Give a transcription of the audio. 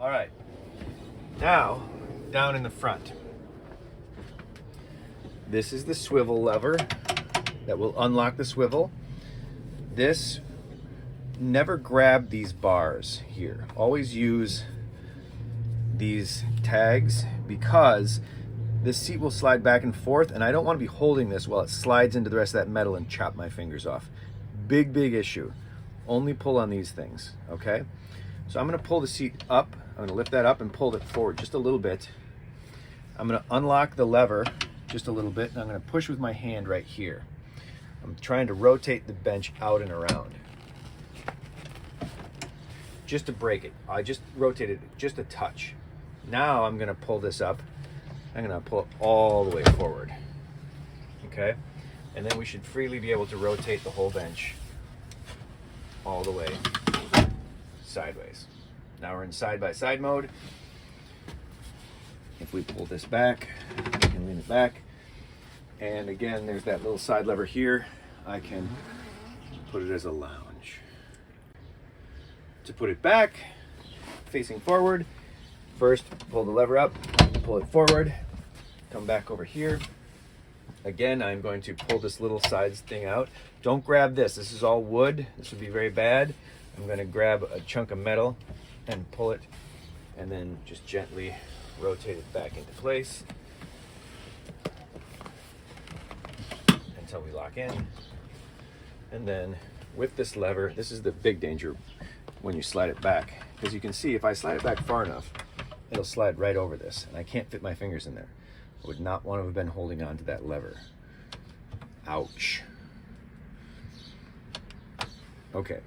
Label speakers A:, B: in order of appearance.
A: All right, now down in the front. This is the swivel lever that will unlock the swivel. This, never grab these bars here. Always use these tags because this seat will slide back and forth, and I don't want to be holding this while it slides into the rest of that metal and chop my fingers off. Big issue. Only pull on these things, okay? So I'm going to pull the seat up. I'm going to lift that up and pull it forward just a little bit. I'm going to unlock the lever just a little bit, and I'm going to push with my hand right here. I'm trying to rotate the bench out and around just to break it. I just rotated it just a touch. Now I'm going to pull this up. I'm going to pull it all the way forward, okay? And then we should freely be able to rotate the whole bench all the way sideways. Now we're in side-by-side mode. If we pull this back, we can lean it back. And again, there's that little side lever here. I can put it as a lounge. To put it back, facing forward, first pull the lever up, pull it forward, come back over here. Again, I'm going to pull this little sides thing out. Don't grab this. This is all wood. This would be very bad. I'm going to grab a chunk of metal and pull it, and then just gently rotate it back into place until we lock in. And then with this lever, this is the big danger when you slide it back, because you can see if I slide it back far enough, it'll slide right over this, and I can't fit my fingers in there. I would not want to have been holding on to that lever. Ouch. Okay,